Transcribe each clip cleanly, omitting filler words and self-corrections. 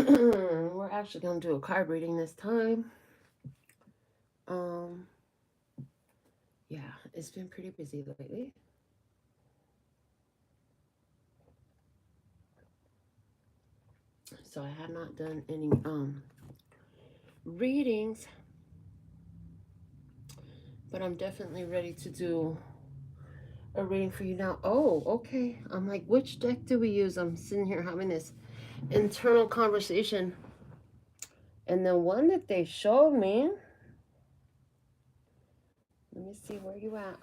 We're actually going to do a card reading this time. Yeah, it's been pretty busy lately. So I have not done any readings, but I'm definitely ready to do a reading for you now. Oh, okay. I'm like, which deck do we use? I'm sitting here having this internal conversation. And the one that they showed me, let me see where you at.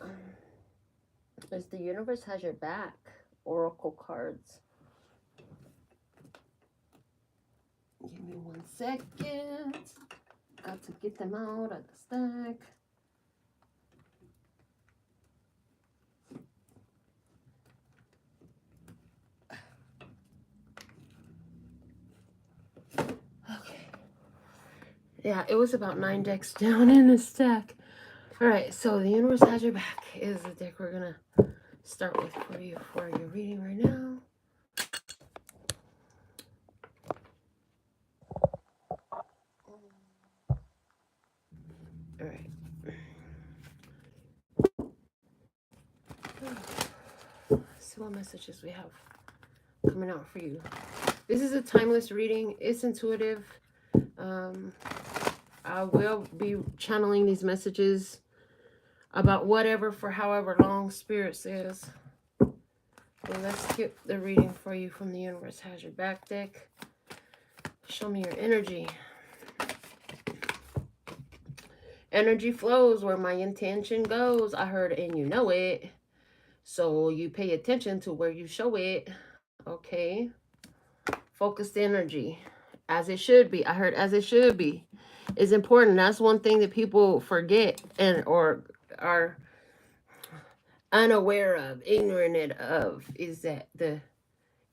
Is the universe has your back. Oracle cards. Give me 1 second. Got to get them out of the stack. Okay. Yeah, it was about 9 decks down in the stack. All right, so the universe has your back is the deck we're gonna start with for you for your reading right now. All right. Let's see what messages we have coming out for you. This is a timeless reading. It's intuitive. I will be channeling these messages about whatever for however long Spirit says. So let's skip the reading for you from the universe has your back deck. Show me your energy. Energy flows where my intention goes. I heard and you know it. So you pay attention to where you show it. Okay. Focused energy. As it should be. I heard as it should be. Is important. That's one thing that people forget and or are unaware of, ignorant of, is that the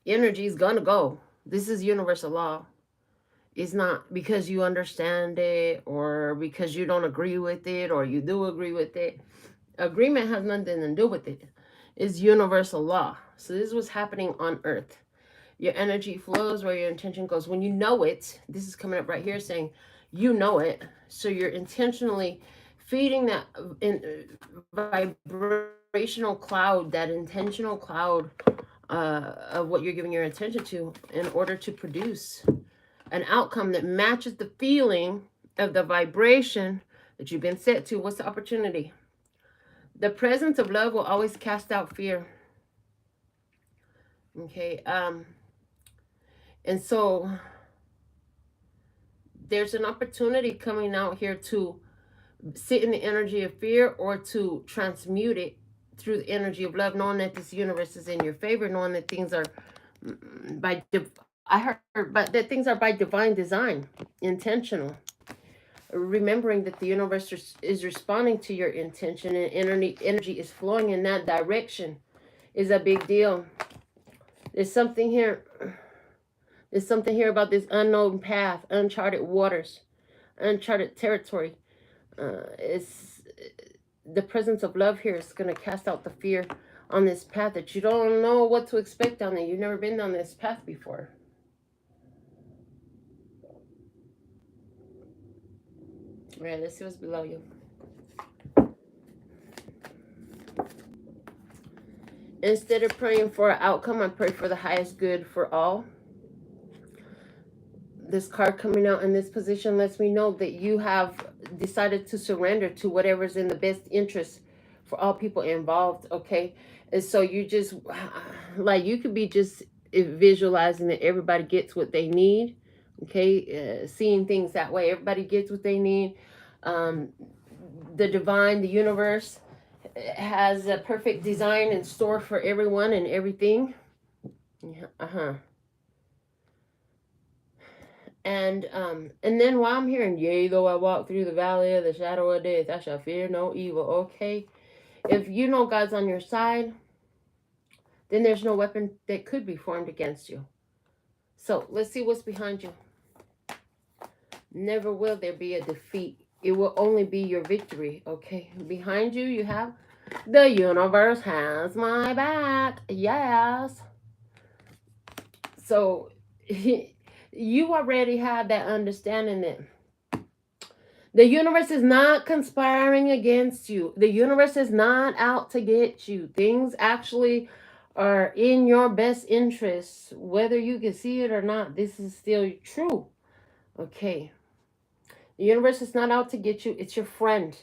energy is gonna go. This is universal law. It's not because you understand it or because you don't agree with it or you do agree with it. Agreement has nothing to do with it. It's universal law. So this is what's happening on earth. Your energy flows where your intention goes. When you know it, this is coming up right here saying you know it. So you're intentionally feeding that vibrational cloud, that intentional cloud of what you're giving your attention to in order to produce an outcome that matches the feeling of the vibration that you've been set to. What's the opportunity? The presence of love will always cast out fear. Okay. And so there's an opportunity coming out here to sit in the energy of fear or to transmute it through the energy of love, knowing that this universe is in your favor, knowing that things are but that things are by divine design, intentional. Remembering that the universe is responding to your intention and energy is flowing in that direction is a big deal. There's something here. There's something here about this unknown path, uncharted waters, uncharted territory. It's the presence of love here is going to cast out the fear on this path that you don't know what to expect down there. You've never been down this path before. All right, let's see what's below you. Instead of praying for an outcome, I pray for the highest good for all. This card coming out in this position lets me know that you have decided to surrender to whatever's in the best interest for all people involved, okay? And so you just, like, you could be just visualizing that everybody gets what they need, okay? Seeing things that way. Everybody gets what they need. The divine, the universe has a perfect design in store for everyone and everything. And then while I'm hearing, yea, though I walk through the valley of the shadow of death, I shall fear no evil. Okay, if you know God's on your side, then there's no weapon that could be formed against you. So let's see what's behind you. Never will there be a defeat. It will only be your victory. Okay, behind you, you have the universe has my back. Yes. So You already have that understanding that the universe is not conspiring against you. The universe is not out to get you. Things actually are in your best interests, whether you can see it or not. This is still true. Okay. The universe is not out to get you. It's your friend.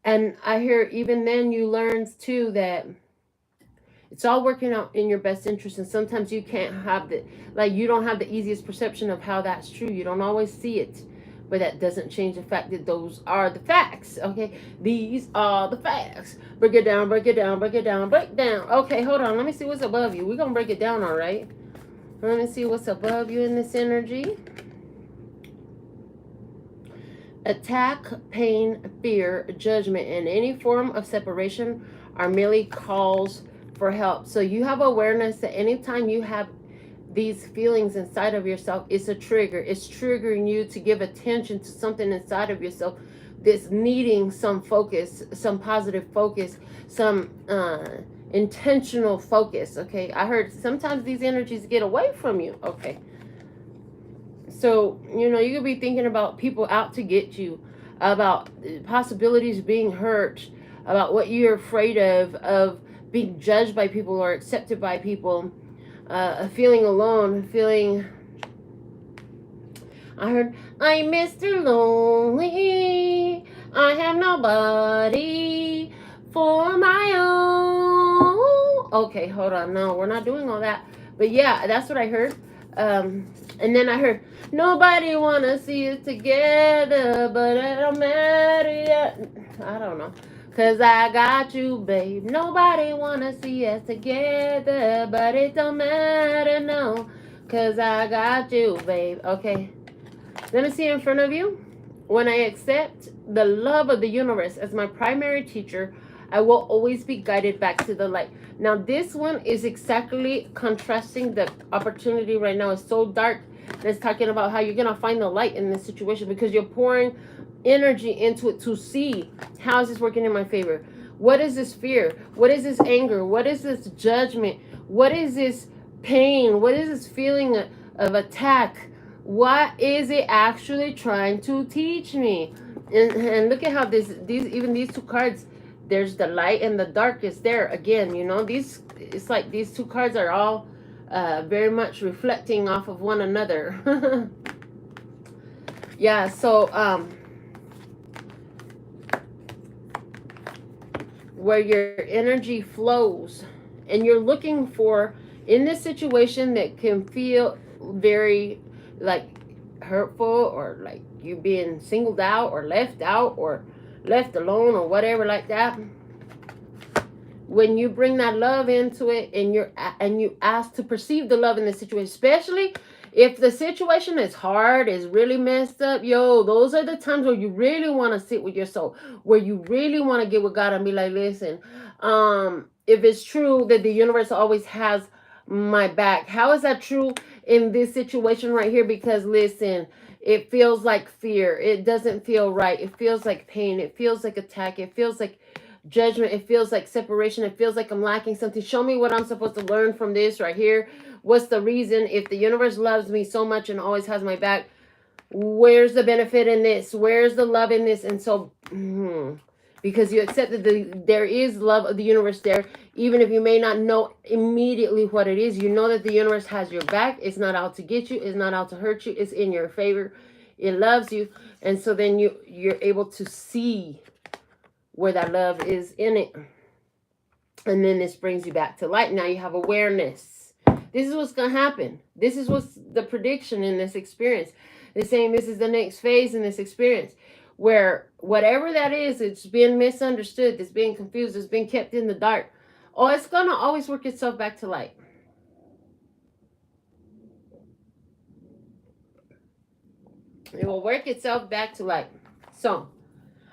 And I hear even then you learn too that it's all working out in your best interest. And sometimes you can't have you don't have the easiest perception of how that's true. You don't always see it. But that doesn't change the fact that those are the facts. Okay. These are the facts. Break it down, break it down, break it down, break down. Okay, hold on. Let me see what's above you. We're going to break it down, all right? Let me see what's above you in this energy. Attack, pain, fear, judgment, and any form of separation are merely calls for help. So you have awareness that anytime you have these feelings inside of yourself, it's a trigger. It's triggering you to give attention to something inside of yourself that's needing some focus, some positive focus, some intentional focus. Okay, I heard sometimes these energies get away from you. Okay. So, you could be thinking about people out to get you, about possibilities being hurt, about what you're afraid of being judged by people or accepted by people, feeling alone, I heard, I'm Mr. Lonely, I have nobody for my own. Okay, hold on, no, we're not doing all that. But yeah, that's what I heard. And then I heard, nobody wanna see us together, but it don't matter yet. I don't know. Cause I got you, babe. Nobody wanna see us together, but it don't matter, no. Cause I got you, babe. Okay. Let me see in front of you. When I accept the love of the universe as my primary teacher, I will always be guided back to the light. Now, this one is exactly contrasting the opportunity right now. It's so dark. And it's talking about how you're going to find the light in this situation because you're pouring energy into it to see how is this working in my favor. What is this fear? What is this anger? What is this judgment? What is this pain? What is this feeling of attack? What is it actually trying to teach me? And look at how these two cards, there's the light and the dark is there again. It's like these two cards are all very much reflecting off of one another. Yeah, so where your energy flows and you're looking for in this situation that can feel very like hurtful or like you being singled out or left alone or whatever like that. When you bring that love into it and you ask to perceive the love in the situation, especially if the situation is hard, is really messed up, those are the times where you really want to sit with your soul, where you really want to get with God and be like, listen, if it's true that the universe always has my back, how is that true in this situation right here? Because listen, it feels like fear. It doesn't feel right. It feels like pain. It feels like attack. It feels like judgment. It feels like separation. It feels like I'm lacking something. Show me what I'm supposed to learn from this right here. What's the reason? If the universe loves me so much and always has my back, where's the benefit in this? Where's the love in this? And so because you accept that there is love of the universe there, even if you may not know immediately what it is, you know that the universe has your back. It's not out to get you. It's not out to hurt you. It's in your favor. It loves you. And so then you're able to see where that love is in it. And then this brings you back to light. Now you have awareness. This is what's going to happen. This is what's the prediction in this experience. They're saying this is the next phase in this experience, where whatever that is, it's been misunderstood, it's being confused, it's been kept in the dark. Oh, it's going to always work itself back to light. It will work itself back to light. So,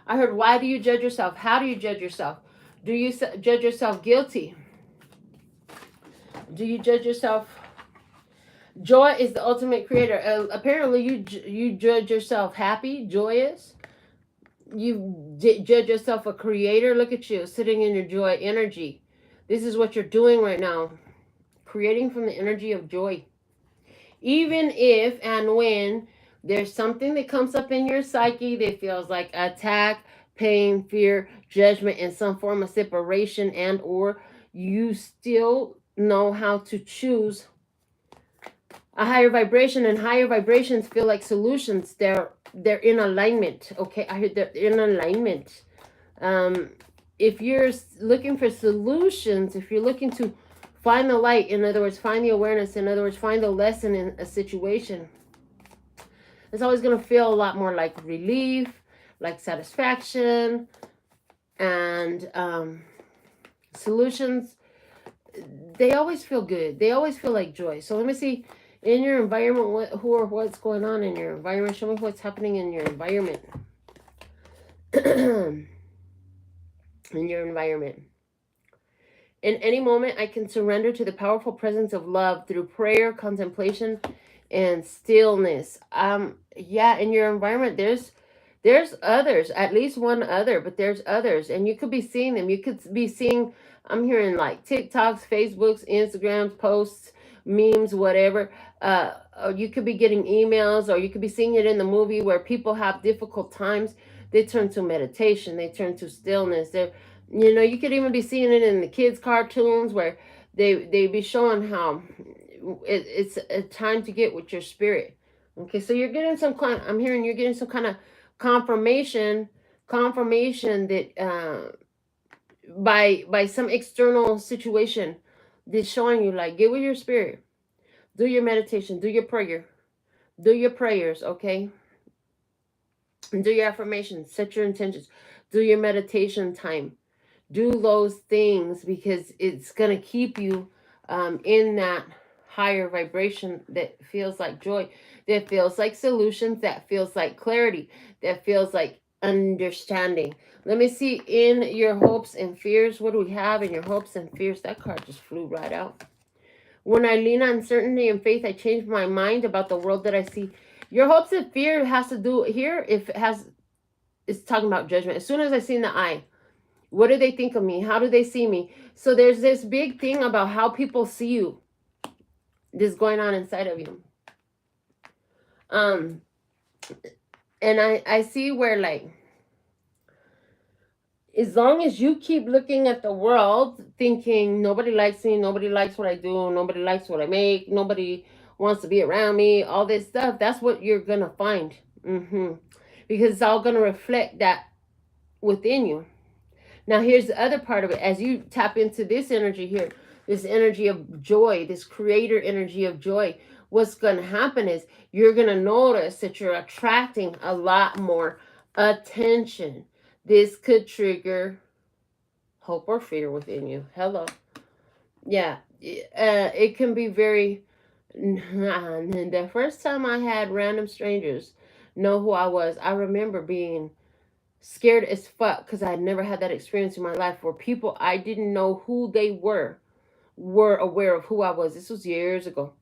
I heard, why do you judge yourself? How do you judge yourself? Do you judge yourself guilty? Do you judge yourself? Joy is the ultimate creator. Apparently, you judge yourself happy, joyous. You judge yourself a creator. Look at you, sitting in your joy energy. This is what you're doing right now. Creating from the energy of joy. Even if and when there's something that comes up in your psyche that feels like attack, pain, fear, judgment, and some form of separation, and or you still know how to choose a higher vibration, and higher vibrations feel like solutions. They're in alignment. Okay, I heard they're in alignment. If you're looking for solutions, if you're looking to find the light, in other words, find the awareness, in other words, find the lesson in a situation, it's always going to feel a lot more like relief, like satisfaction, and solutions. They always feel good. They always feel like joy. So let me see in your environment, what's going on in your environment. Show me what's happening in your environment. In your environment. In any moment, I can surrender to the powerful presence of love through prayer, contemplation, and stillness. Yeah, in your environment, there's others, at least one other, but there's others, and you could be seeing them. You could be seeing, I'm hearing like TikToks, Facebooks, Instagrams, posts, memes, whatever. Or you could be getting emails, or you could be seeing it in the movie where people have difficult times. They turn to meditation. They turn to stillness. You could even be seeing it in the kids' cartoons where they be showing how it's a time to get with your spirit. Okay, so you're getting I'm hearing you're getting some kind of confirmation that by some external situation that's showing you, like, get with your spirit, do your meditation, do your prayers, okay, and do your affirmations, set your intentions, do your meditation time. Do those things because it's going to keep you in that higher vibration that feels like joy, that feels like solutions, that feels like clarity, that feels like understanding. Let me see in your hopes and fears. What do we have in your hopes and fears? That card just flew right out. When I lean on certainty and faith, I change my mind about the world that I see. Your hopes and fear has to do here, it's talking about judgment. As soon as I see in the eye, what do they think of me? How do they see me? So there's this big thing about how people see you. This going on inside of you. And I see where, like, as long as you keep looking at the world thinking nobody likes me, nobody likes what I do, nobody likes what I make, nobody wants to be around me, all this stuff, that's what you're going to find. Because it's all going to reflect that within you. Now, here's the other part of it. As you tap into this energy here, this energy of joy, this creator energy of joy, what's going to happen is you're going to notice that you're attracting a lot more attention. This could trigger hope or fear within you. Hello. Yeah. It can be very... The first time I had random strangers know who I was, I remember being scared as fuck because I had never had that experience in my life where people I didn't know who they were aware of who I was. This was years ago.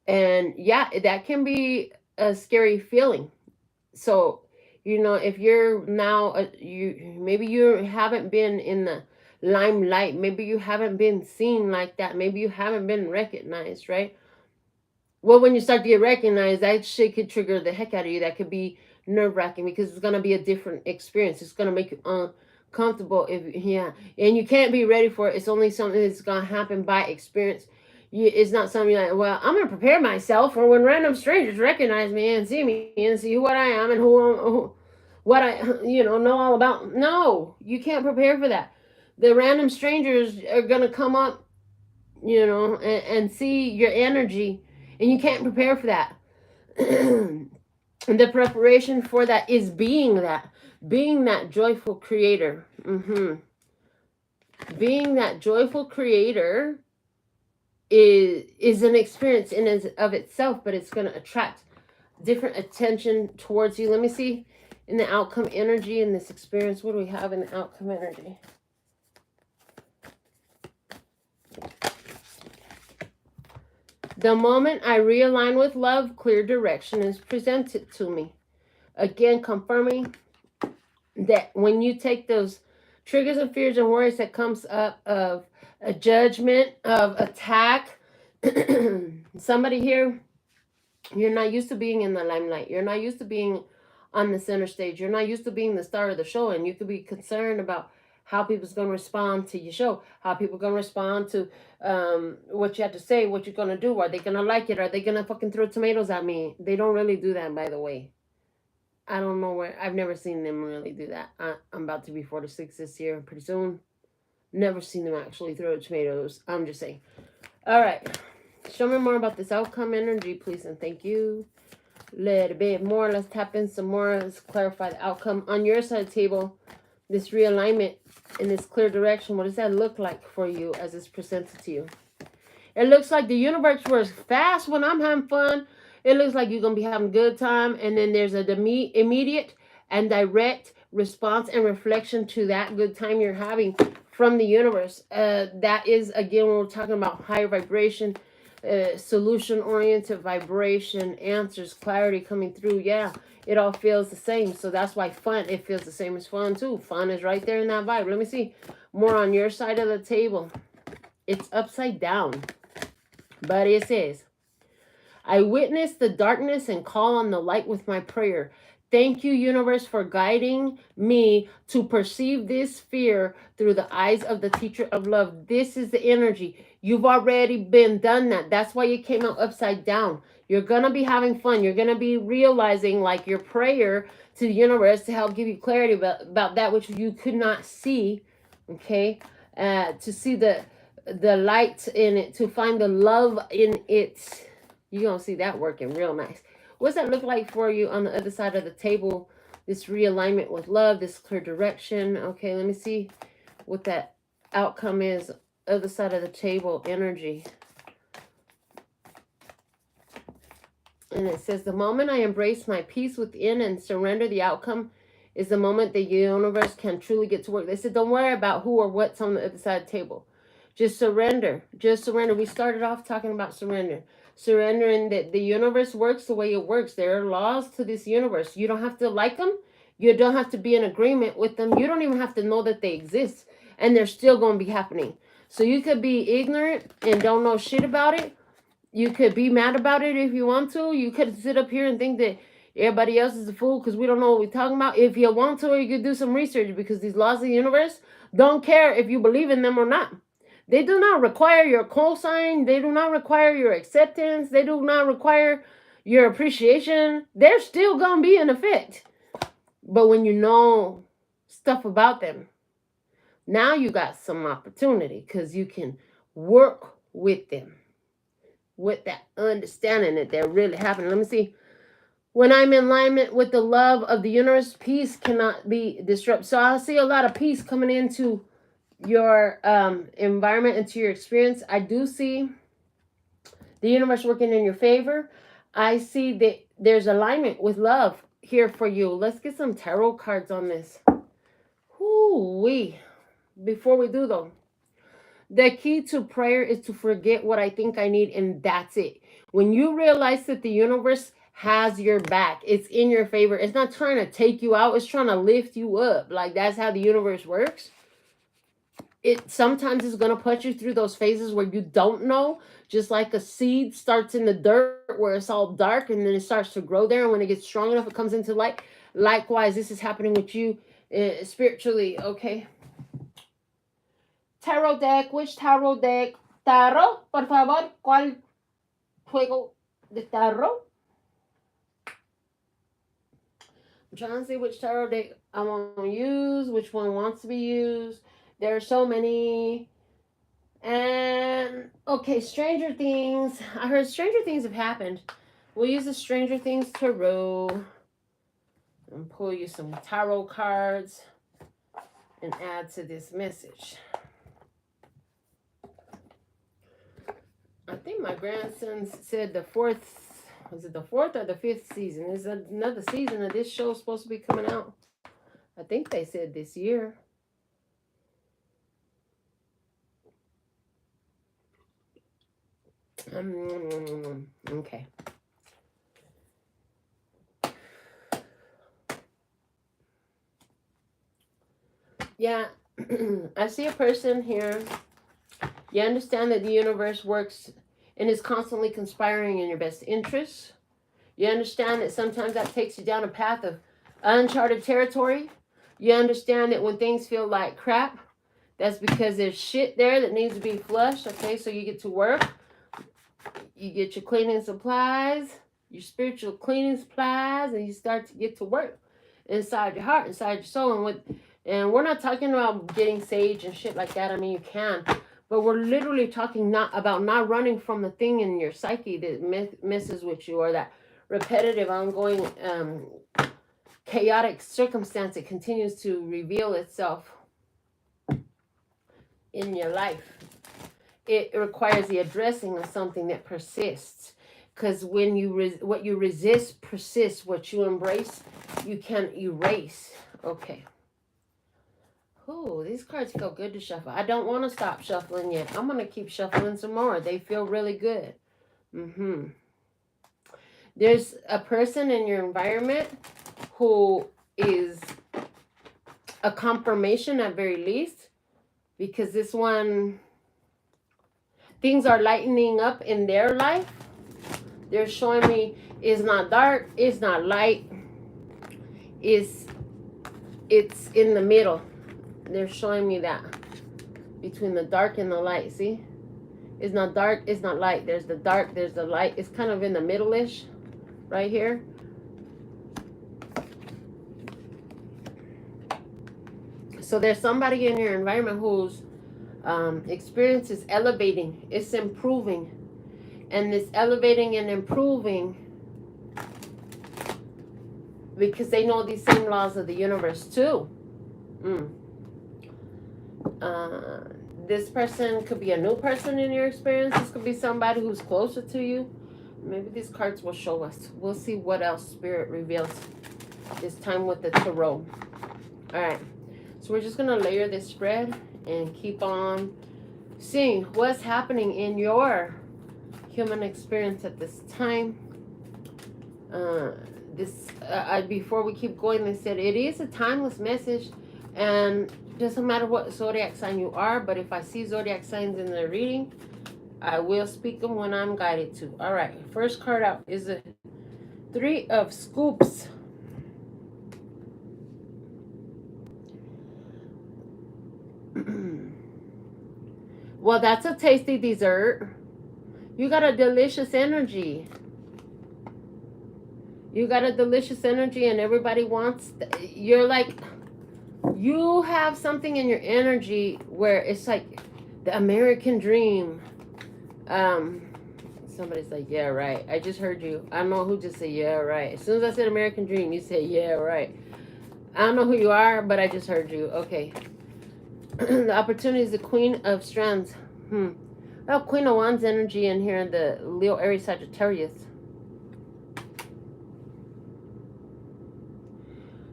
And yeah, that can be a scary feeling. So, if you're now, maybe you haven't been in the limelight, maybe you haven't been seen like that, maybe you haven't been recognized, right? Well, when you start to get recognized, that shit could trigger the heck out of you. That could be nerve-wracking because it's going to be a different experience. It's going to make you uncomfortable. And you can't be ready for it. It's only something that's going to happen by experience. It's not something you're like, well, I'm going to prepare myself for when random strangers recognize me and see me and see what I am and what I know all about. No, you can't prepare for that. The random strangers are going to come up, and see your energy, and you can't prepare for that. And the preparation for that is being that joyful creator. Being that joyful creator is an experience in and of itself, but it's going to attract different attention towards you. Let me see in the outcome energy in this experience. What do we have in the outcome energy? The moment I realign with love, clear direction is presented to me. Again, confirming that when you take those triggers and fears and worries that comes up of a judgment, of attack, somebody here You're not used to being in the limelight. You're not used to being on the center stage. You're not used to being the star of the show, and you could be concerned about how people's going to respond to your show, how people are going to respond to what you have to say, what you're going to do. Are they going to like it? Are they going to fucking throw tomatoes at me? They don't really do that, by the way. I don't know where. I've never seen them really do that. I'm about to be 46 this year, pretty soon. Never seen them actually throw tomatoes. I'm just saying. All right. Show me more about this outcome energy, please, and thank you. A little bit more. Let's tap in some more. Let's clarify the outcome. On your side of the table, this realignment in this clear direction, what does that look like for you as it's presented to you? It looks like the universe works fast when I'm having fun. It looks like you're going to be having a good time. And then there's an immediate and direct response and reflection to that good time you're having from the universe. That is, again, when we're talking about higher vibration, solution-oriented vibration, answers, clarity coming through. Yeah, it all feels the same. So that's why fun, it feels the same as fun too. Fun is right there in that vibe. Let me see more on your side of the table. It's upside down. But it says, I witness the darkness and call on the light with my prayer. Thank you, universe, for guiding me to perceive this fear through the eyes of the teacher of love. This is the energy. You've already been done that. That's why you came out upside down. You're going to be having fun. You're going to be realizing like your prayer to the universe to help give you clarity about that which you could not see. Okay. To see the light in it, to find the love in it. You're going to see that working real nice. What's that look like for you on the other side of the table? This realignment with love, this clear direction. Okay, let me see what that outcome is. Other side of the table, energy. And it says, the moment I embrace my peace within and surrender the outcome is the moment the universe can truly get to work. They said, don't worry about who or what's on the other side of the table. Just surrender. Just surrender. We started off talking about surrender. Surrendering that the universe works the way it works. There are laws to this universe. You don't have to like them. You don't have to be in agreement with them. You don't even have to know that they exist. And they're still going to be happening. So you could be ignorant and don't know shit about it. You could be mad about it if you want to. You could sit up here and think that everybody else is a fool because we don't know what we're talking about. If you want to, you could do some research because these laws of the universe don't care if you believe in them or not. They do not require your cosign. They do not require your acceptance. They do not require your appreciation. They're still going to be in effect. But when you know stuff about them, now you got some opportunity because you can work with them with that understanding that they're really happening. Let me see. When I'm in alignment with the love of the universe, peace cannot be disrupted. So I see a lot of peace coming into your environment, into your experience. I do see the universe working in your favor. I see that there's alignment with love here for you. Let's get some tarot cards on this. Whoo-wee. Before we do though, the key to prayer is to forget what I think I need, and that's it. When you realize that the universe has your back, it's in your favor. It's not trying to take you out. It's trying to lift you up. Like that's how the universe works. It sometimes is going to put you through those phases where you don't know, just like a seed starts in the dirt where it's all dark and then it starts to grow there. And when it gets strong enough, it comes into light. Likewise, this is happening with you spiritually. Okay. Tarot deck. Which tarot deck? Tarot, por favor. ¿Cuál juego de tarot? I'm trying to see which tarot deck I want to use, which one wants to be used. There are so many. And, okay, Stranger Things. I heard Stranger Things have happened. We'll use the Stranger Things tarot. And pull you some tarot cards. And add to this message. I think my grandson said the fourth, was it the fourth or the fifth season? Is another season of this show supposed to be coming out? I think they said this year. Okay. Yeah, I see a person here. You understand that the universe works and is constantly conspiring in your best interests. You understand that sometimes that takes you down a path of uncharted territory. You understand that when things feel like crap, that's because there's shit there that needs to be flushed. Okay, so you get to work. You get your cleaning supplies, your spiritual cleaning supplies, and you start to get to work inside your heart, inside your soul. And we're not talking about getting sage and shit like that. I mean, you can, but we're literally talking not running from the thing in your psyche that messes with you, or that repetitive, ongoing, chaotic circumstance that continues to reveal itself in your life. It requires the addressing of something that persists. Because when what you resist persists. What you embrace, you can erase. Okay. Ooh, these cards feel good to shuffle. I don't want to stop shuffling yet. I'm going to keep shuffling some more. They feel really good. There's a person in your environment who is a confirmation at very least. Because this one, things are lightening up in their life. They're showing me it's not dark, it's not light, it's in the middle. They're showing me that. Between the dark and the light, see? It's not dark, it's not light. There's the dark, there's the light. It's kind of in the middle-ish, right here. So there's somebody in your environment whose experience is elevating, it's improving. And this elevating and improving, because they know these same laws of the universe too. This person could be a new person in your experience. This could be somebody who's closer to you. Maybe these cards will show us. We'll see what else Spirit reveals this time with the tarot. All right. So we're just going to layer this spread and keep on seeing what's happening in your human experience at this time. Before we keep going, they said it is a timeless message, and doesn't matter what zodiac sign you are, but if I see zodiac signs in the reading, I will speak them when I'm guided to. All right, first card out is the 3 of Scoops. Well, that's a tasty dessert. You got a delicious energy. You got a delicious energy, and everybody wants... You're like... You have something in your energy where it's like the American dream. Somebody's like, yeah, right. I just heard you. I don't know who just said, yeah, right. As soon as I said American dream, you said, yeah, right. I don't know who you are, but I just heard you. Okay. The opportunity is the Queen of Strands. Well, Queen of Wands energy in here, the Leo, Aries, Sagittarius.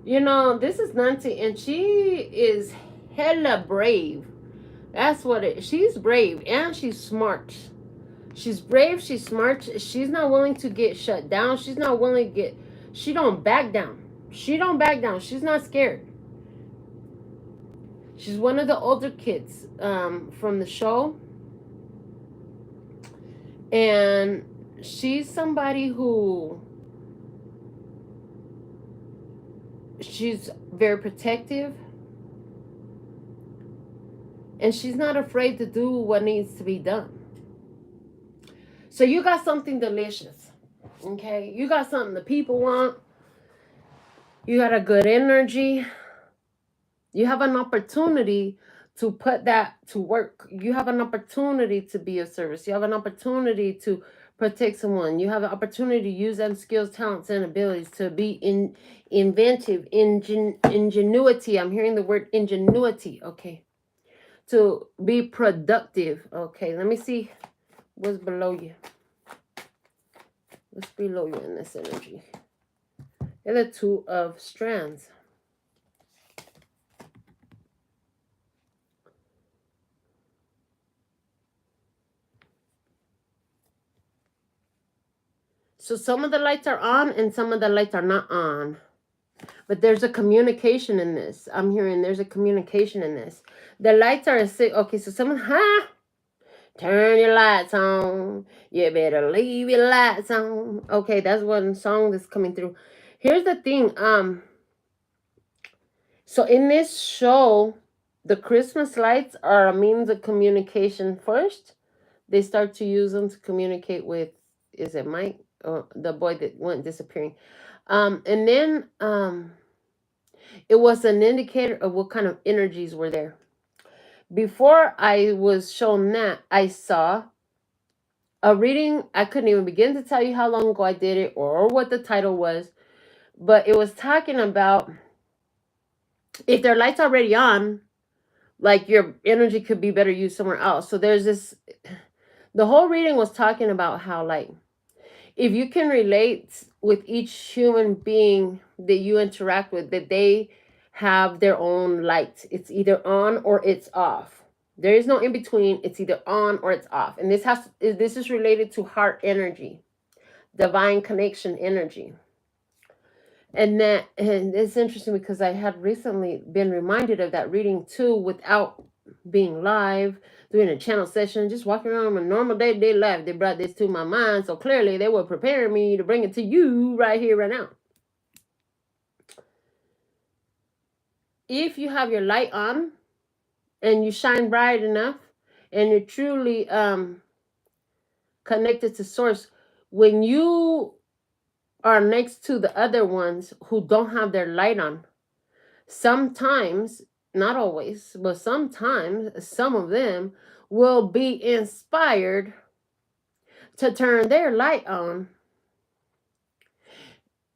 You know, this is Nancy, and she is hella brave. That's what it is. She's brave, and she's smart. She's brave, she's smart. She's not willing to get shut down. She's not willing to get... She don't back down. She don't back down. She's not scared. She's one of the older kids from the show. And she's somebody who... She's very protective. And she's not afraid to do what needs to be done. So you got something delicious. Okay? You got something the people want. You got a good energy. You have an opportunity to put that to work. You have an opportunity to be of service. You have an opportunity to protect someone. You have an opportunity to use them skills, talents, and abilities to be inventive, ingenuity. I'm hearing the word ingenuity. Okay. To be productive. Okay. Let me see what's below you. What's below you in this energy? And the 2 of Strands. So some of the lights are on and some of the lights are not on. But there's a communication in this. I'm hearing there's a communication in this. The lights are okay, so someone, Turn your lights on. You better leave your lights on. Okay, that's one song that's coming through. Here's the thing. So in this show, the Christmas lights are a means of communication first. They start to use them to communicate with, is it Mike? Or the boy that went disappearing. And then it was an indicator of what kind of energies were there. Before I was shown that, I saw a reading. I couldn't even begin to tell you how long ago I did it or what the title was, but it was talking about if their light's already on, like your energy could be better used somewhere else. So there's this, the whole reading was talking about how, like, if you can relate with each human being that you interact with, that they have their own light. It's either on or it's off. There is no in between. It's either on or it's off. And this is related to heart energy, divine connection energy. And it's interesting because I had recently been reminded of that reading too, without being live, doing a channel session, just walking around a normal day-to-day life. They brought this to my mind. So clearly they were preparing me to bring it to you right here, right now. If you have your light on and you shine bright enough and you're truly connected to source, when you are next to the other ones who don't have their light on, sometimes, not always, but sometimes some of them will be inspired to turn their light on,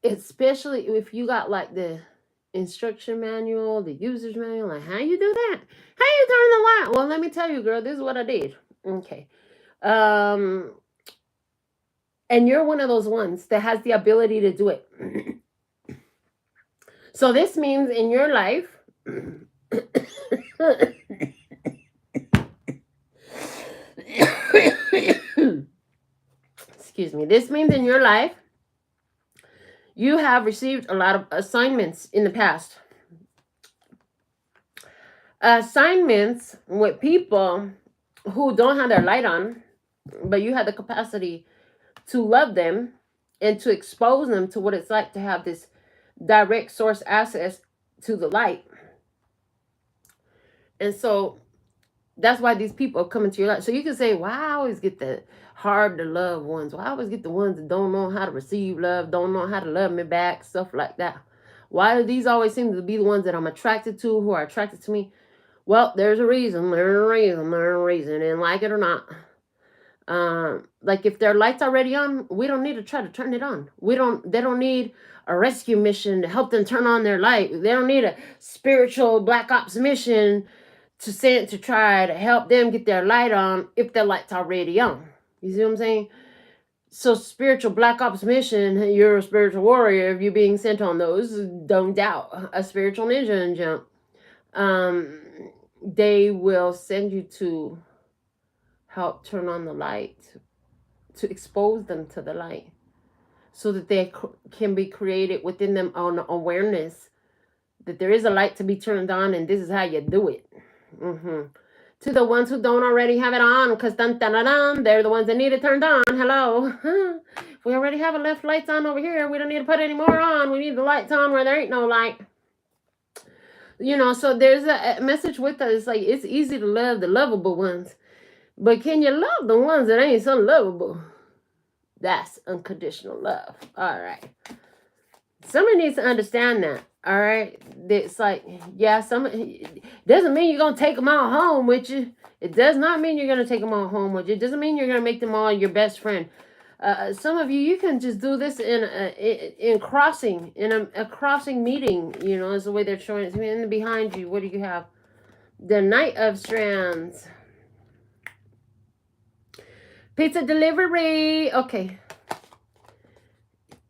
especially if you got like the instruction manual, the user's manual, like how you do that, how you turn the light. Well, let me tell you, girl, this is what I did. Okay. And you're one of those ones that has the ability to do it. So this means in your life, excuse me, this means in your life, you have received a lot of assignments in the past. Assignments with people who don't have their light on, but you have the capacity to love them and to expose them to what it's like to have this direct source access to the light. And so that's why these people are coming to your life. So you can say, well, I always get the hard to love ones. Well, I always get the ones that don't know how to receive love, don't know how to love me back, stuff like that. Why do these always seem to be the ones that I'm attracted to, who are attracted to me? Well, there's a reason, and like it or not. Like if their light's already on, we don't need to try to turn it on. They don't need a rescue mission to help them turn on their light. They don't need a spiritual black ops mission to send to try to help them get their light on if their light's already on. You see what I'm saying? So spiritual black ops mission, you're a spiritual warrior if you're being sent on those, don't doubt. A spiritual ninja and jump. They will send you to help turn on the light, to expose them to the light, so that they can be created within them on awareness that there is a light to be turned on, and this is how you do it. To the ones who don't already have it on, because they're the ones that need it turned on. Hello. We already have left lights on over here. We don't need to put any more on. We need the lights on where there ain't no light. You know, so there's a message with us. Like, it's easy to love the lovable ones, but can you love the ones that ain't so lovable? That's unconditional love. All right. Somebody needs to understand that. All right. It's like, yeah, doesn't mean you're going to take them all home with you. It does not mean you're going to take them all home with you. It doesn't mean you're going to make them all your best friend. Some of you can just do this in a crossing meeting, you know, is the way they're showing it to me. And behind you, what do you have? The Knight of Strands. Pizza delivery. Okay.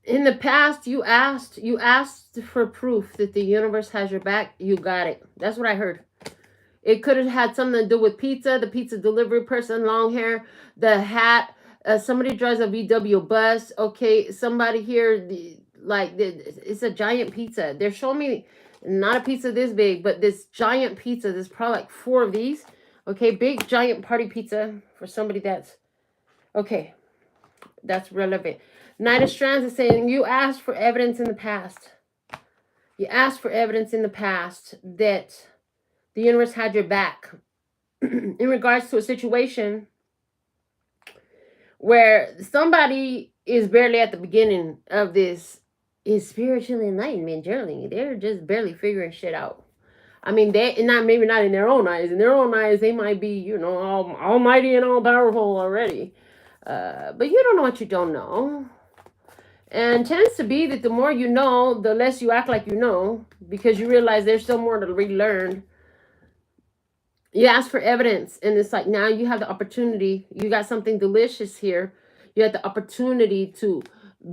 In the past, you asked for proof that the universe has your back. You got it. That's what I heard. It could have had something to do with pizza, the pizza delivery person, long hair, the hat. Somebody drives a VW bus. Okay, somebody here, it's a giant pizza. They're showing me not a pizza this big, but this giant pizza. There's probably like 4 of these. Okay, big giant party pizza for somebody that's, okay, that's relevant. Knight of Strands is saying you asked for evidence in the past. You asked for evidence in the past that the universe had your back in regards to a situation where somebody is barely at the beginning of this is spiritual enlightenment journey. They're just barely figuring shit out. I mean, they not maybe not in their own eyes. In their own eyes, they might be, you know, almighty and all powerful already. But you don't know what you don't know. And tends to be that the more you know, the less you act like you know, because you realize there's still more to relearn. You ask for evidence, and it's like now you have the opportunity. You got something delicious here. You have the opportunity to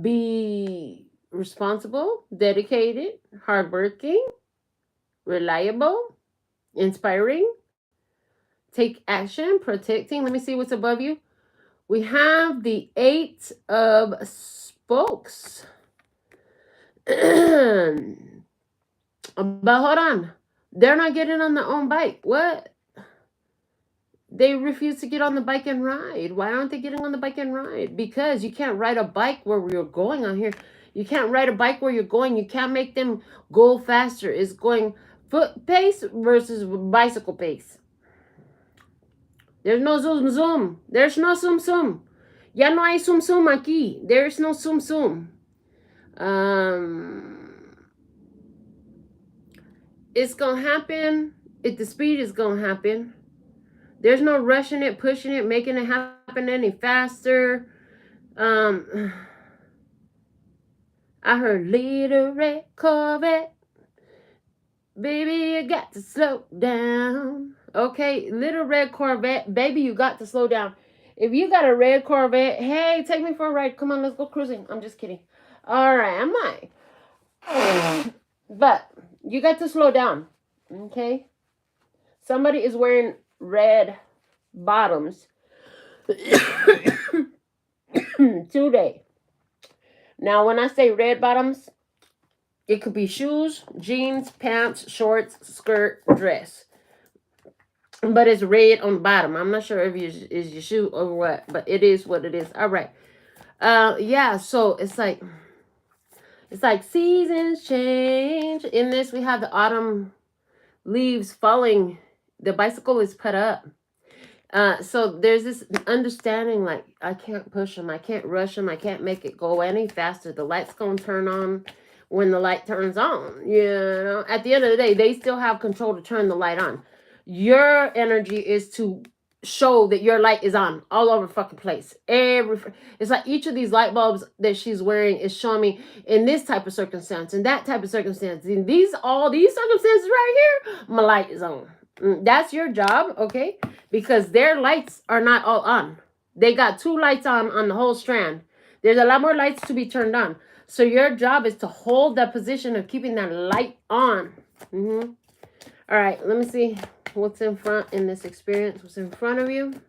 be responsible, dedicated, hardworking, reliable, inspiring, take action, protecting. Let me see what's above you. We have the 8 of Spokes. But hold on. They're not getting on their own bike. What? They refuse to get on the bike and ride. Why aren't they getting on the bike and ride? Because you can't ride a bike where you're going on here. You can't ride a bike where you're going. You can't make them go faster. It's going foot pace versus bicycle pace. There's no zoom zoom. There's no zoom zoom. Ya no hay zoom zoom aquí. There's no zoom zoom. It's gonna happen. If the speed is gonna happen. There's no rushing it, pushing it, making it happen any faster. I heard little red Corvette. Baby, you got to slow down. Okay, little red Corvette. Baby, you got to slow down. If you got a red Corvette, hey, take me for a ride. Come on, let's go cruising. I'm just kidding. All right, I might. But you got to slow down. Okay? Somebody is wearing red bottoms today. Now, when I say red bottoms, it could be shoes, jeans, pants, shorts, skirt, dress. But it's red on the bottom. I'm not sure if it's your shoe or what, but it is what it is. All right. Yeah, so it's like seasons change. In this, we have the autumn leaves falling. The bicycle is put up. So there's this understanding, like, I can't push them. I can't rush them. I can't make it go any faster. The light's going to turn on when the light turns on. You know, at the end of the day, they still have control to turn the light on. Your energy is to show that your light is on all over the fucking place. It's like each of these light bulbs that she's wearing is showing me in this type of circumstance, in that type of circumstance, in all these circumstances right here, my light is on. That's your job, okay? Because their lights are not all on. They got 2 lights on the whole strand. There's a lot more lights to be turned on. So your job is to hold that position of keeping that light on. All right, let me see what's in front in this experience. What's in front of you?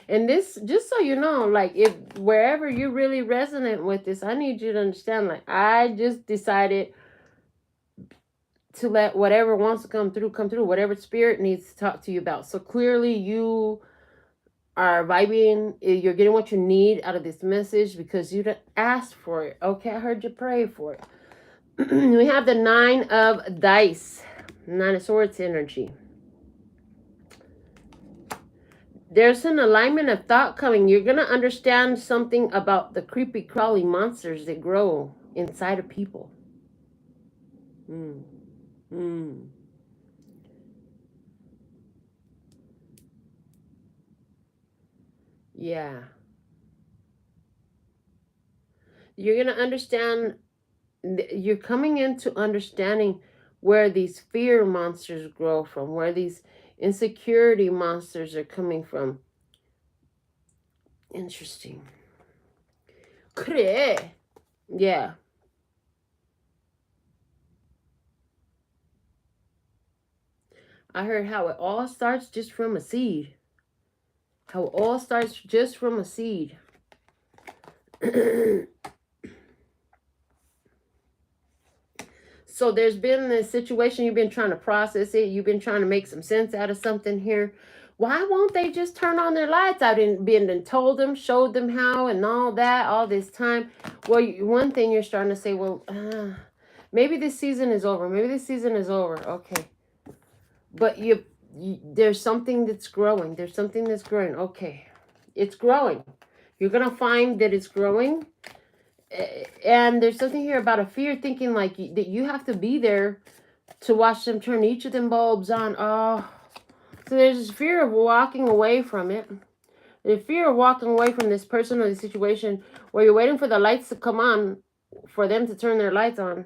And this, just so you know, like, if wherever you really resonate with this, I need you to understand, like, I just decided to let whatever wants to come through, whatever spirit needs to talk to you about. So clearly you are vibing, you're getting what you need out of this message because you asked for it. Okay, I heard you pray for it. We have the 9 of dice, 9 of swords energy. There's an alignment of thought coming. You're going to understand something about the creepy, crawling monsters that grow inside of people. Yeah. You're going to understand, you're coming into understanding where these fear monsters grow from, where these insecurity monsters are coming from. Interesting. 그래. Yeah. I heard how it all starts just from a seed. How it all starts just from a seed. So there's been this situation, you've been trying to process it, you've been trying to make some sense out of something here. Why won't they just turn on their lights? I've been told them, showed them how, and all that, all this time. Well, one thing you're starting to say, well, maybe this season is over. Maybe this season is over. Okay. But there's something that's growing. There's something that's growing. Okay. It's growing. You're going to find that it's growing. And there's something here about a fear, thinking like that you have to be there to watch them turn each of them bulbs on. Oh, so there's this fear of walking away from it. The fear of walking away from this person or the situation where you're waiting for the lights to come on, for them to turn their lights on.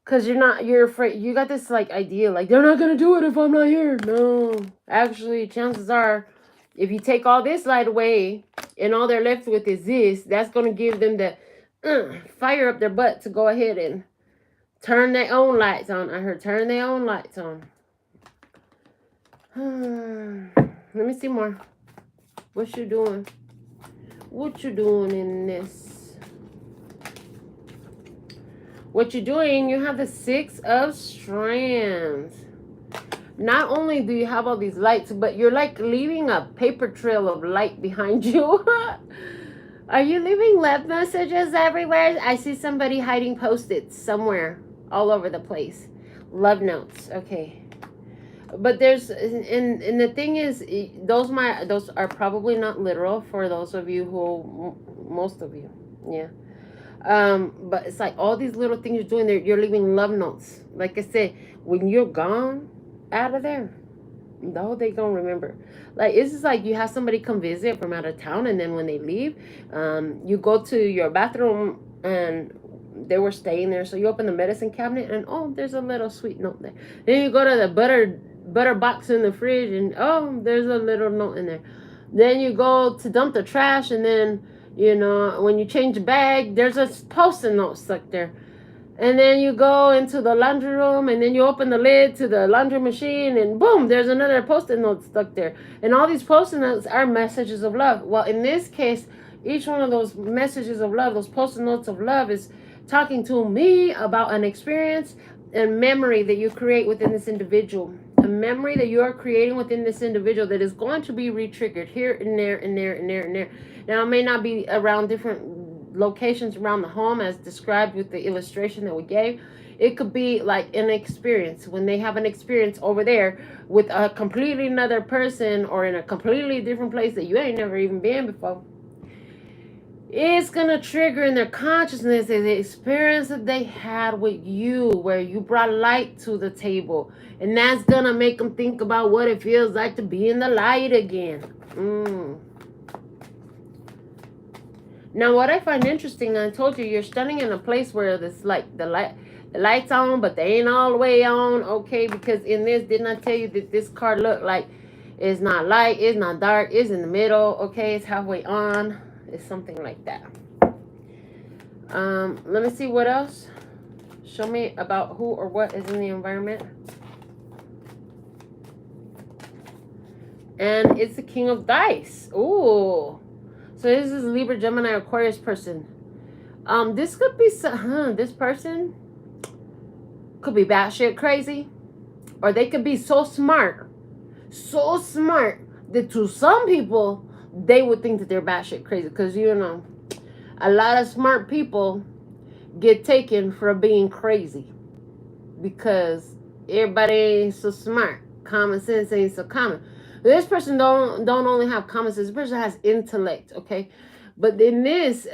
Because you're afraid. You got this like idea, like they're not going to do it if I'm not here. No, actually, chances are, if you take all this light away and all they're left with is this, that's going to give them the fire up their butt to go ahead and turn their own lights on. I heard turn their own lights on. Let me see more. What you doing? What you doing in this? What you're doing, you have the 6 of Strands. Not only do you have all these lights, but you're like leaving a paper trail of light behind you. Are you leaving love messages everywhere? I see somebody hiding Post-its somewhere all over the place. Love notes. Okay. But there's, and the thing is, those are probably not literal for those of you who, most of you, yeah. But it's like all these little things you're doing there, you're leaving love notes. Like I said, when you're gone out of there, no, they don't remember. Like, it's just like you have somebody come visit from out of town, and then when they leave, you go to your bathroom and they were staying there, so you open the medicine cabinet and oh, there's a little sweet note there. Then you go to the butter box in the fridge and oh, there's a little note in there. Then you go to dump the trash, and then when you change the bag, there's a Post-it note stuck there. And then you go into the laundry room, and then you open the lid to the laundry machine, and boom, there's another Post-it note stuck there. And all these Post-it notes are messages of love. Well, in this case, each one of those messages of love, those Post-it notes of love, is talking to me about an experience and memory that you create within this individual. A memory that you are creating within this individual that is going to be re-triggered here and there and there and there and there. Now, it may not be around different locations around the home as described with the illustration that we gave. It could be like an experience, when they have an experience over there with a completely another person or in a completely different place that you ain't never even been before. It's gonna trigger in their consciousness the experience that they had with you, where you brought light to the table, and that's gonna make them think about what it feels like to be in the light again. Now, what I find interesting, I told you, you're standing in a place where this, like, the light's on, but they ain't all the way on. Okay, because in this, didn't I tell you that this card looked like it's not light, it's not dark, it's in the middle. Okay, it's halfway on. It's something like that. Let me see what else. Show me about who or what is in the environment. And it's the King of Dice. Ooh. So this is Libra, Gemini, Aquarius person. This could be, this person could be batshit crazy. Or they could be so smart that to some people, they would think that they're batshit crazy. Because, a lot of smart people get taken for being crazy. Because everybody ain't so smart. Common sense ain't so common. This person don't only have common sense. This person has intellect, okay? But in this,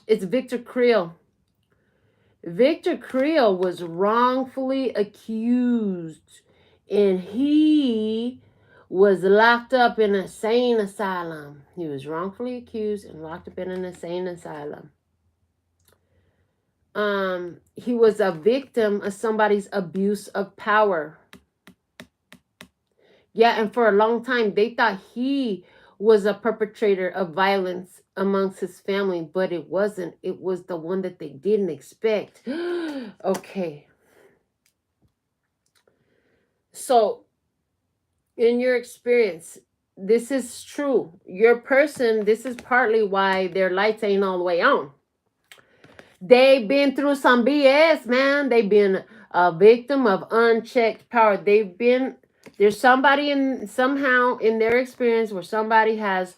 it's Victor Creel. Victor Creel was wrongfully accused, and he was locked up in an insane asylum. He was wrongfully accused and locked up in an insane asylum. He was a victim of somebody's abuse of power. Yeah, and for a long time, they thought he was a perpetrator of violence amongst his family, but it wasn't. It was the one that they didn't expect. Okay. So, in your experience, this is true. Your person, this is partly why their lights ain't all the way on. They've been through some BS, man. They've been a victim of unchecked power. There's somebody somehow in their experience where somebody has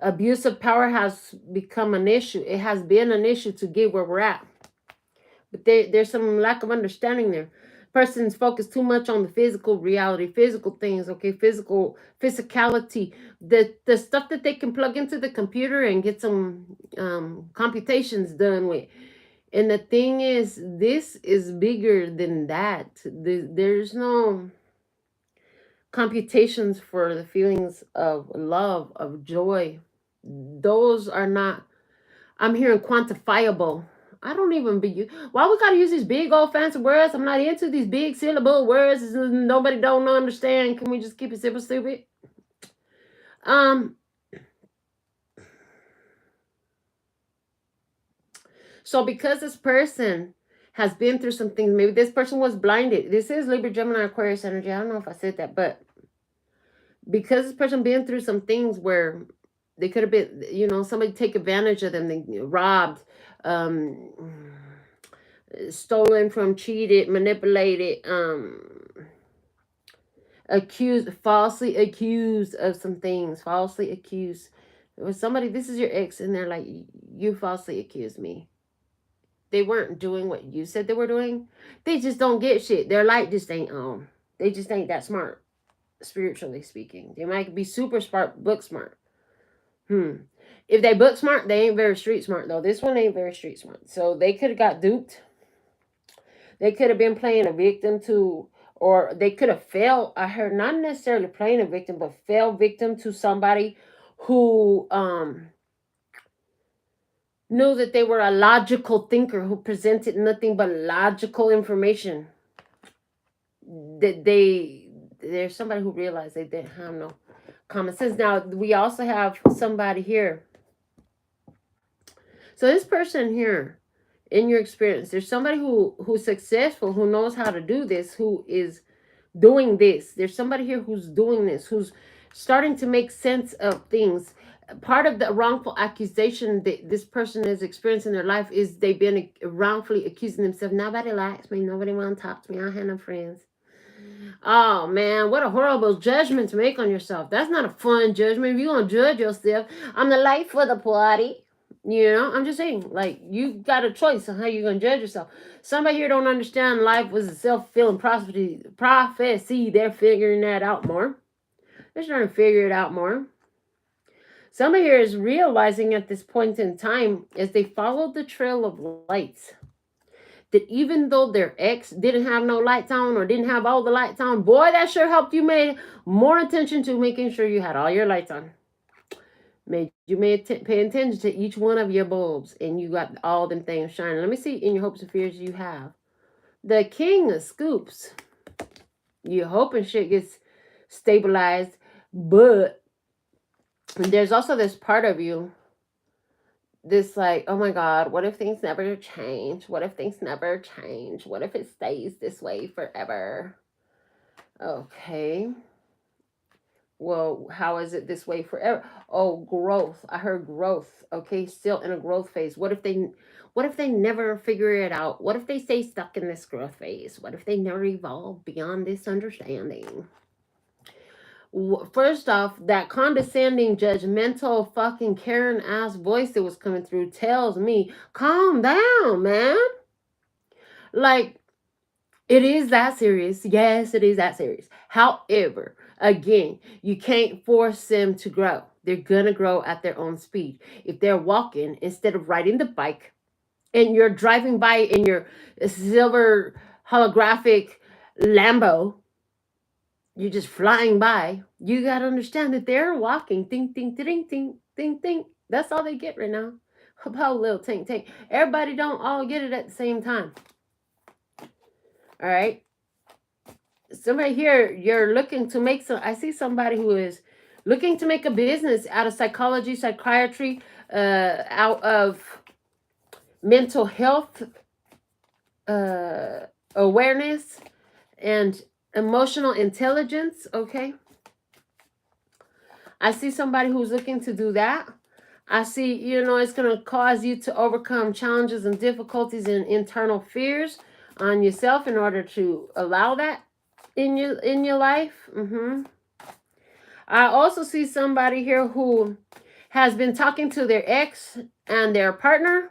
abuse of power has become an issue. It has been an issue to get where we're at. But there's some lack of understanding there. Person's focused too much on the physical reality, physical things, okay, physicality, the stuff that they can plug into the computer and get some computations done with. And the thing is, this is bigger than that. There's no computations for the feelings of love, of joy. Those are not, I'm hearing quantifiable. I don't even be. Why we gotta use these big old fancy words? I'm not into these big syllable words. Nobody don't understand. Can we just keep it simple, stupid? So because this person has been through some things, maybe this person was blinded. This is Libra, Gemini, Aquarius energy. I don't know if I said that, but because this person been through some things where they could have been, somebody take advantage of them, they robbed, stolen from, cheated, manipulated, falsely accused of some things, falsely accused. It was somebody, this is your ex, and they're like, you falsely accused me. They weren't doing what you said they were doing. They just don't get shit. Their light just ain't on. They just ain't that smart, spiritually speaking. They might be super smart, book smart. If they book smart, they ain't very street smart, though. This one ain't very street smart. So they could have got duped. They could have been playing a victim to, or they could have fell. I heard not necessarily playing a victim, but fell victim to somebody who knew that they were a logical thinker who presented nothing but logical information. That there's somebody who realized they didn't have no common sense. Now, we also have somebody here. So this person here, in your experience, there's somebody who's successful, who knows how to do this, who is doing this. There's somebody here who's doing this, who's starting to make sense of things. Part of the wrongful accusation that this person is experiencing in their life is they've been wrongfully accusing themselves. Nobody likes me. Nobody want to talk to me. I have no friends. Oh, man, what a horrible judgment to make on yourself. That's not a fun judgment. If you're going to judge yourself, I'm the life of the party. I'm just saying, like, you got a choice on how you're going to judge yourself. Somebody here don't understand life was a self-fulfilling prophecy. They're figuring that out more. They're trying to figure it out more. Somebody here is realizing at this point in time, as they followed the trail of lights, that even though their ex didn't have no lights on or didn't have all the lights on, boy, that sure helped you made more attention to making sure you had all your lights on. Made you pay attention to each one of your bulbs, and you got all them things shining. Let me see in your hopes and fears you have the King of Scoops. You're hoping shit gets stabilized, but there's also this part of you, this like, oh my God, what if things never change? What if things never change? What if it stays this way forever? Okay. Well, how is it this way forever? Oh, growth. I heard growth. Okay, still in a growth phase. What if they never figure it out? What if they stay stuck in this growth phase? What if they never evolve beyond this understanding? First off, that condescending, judgmental, fucking Karen ass voice that was coming through tells me, calm down, man. Like, it is that serious. Yes, it is that serious. However, again, you can't force them to grow. They're going to grow at their own speed. If they're walking instead of riding the bike, and you're driving by in your silver holographic Lambo, you're just flying by, you got to understand that they're walking. Ting, ting, ting, ting, ting, ting. That's all they get right now. About little ting, ting. Everybody don't all get it at the same time. All right. Somebody here, you're looking to make some, I see somebody who is looking to make a business out of psychology, psychiatry, out of mental health awareness and emotional intelligence. Okay. I see somebody who's looking to do that. I see, you know, it's going to cause you to overcome challenges and difficulties and internal fears on yourself in order to allow that in your life. I also see somebody here who has been talking to their ex and their partner.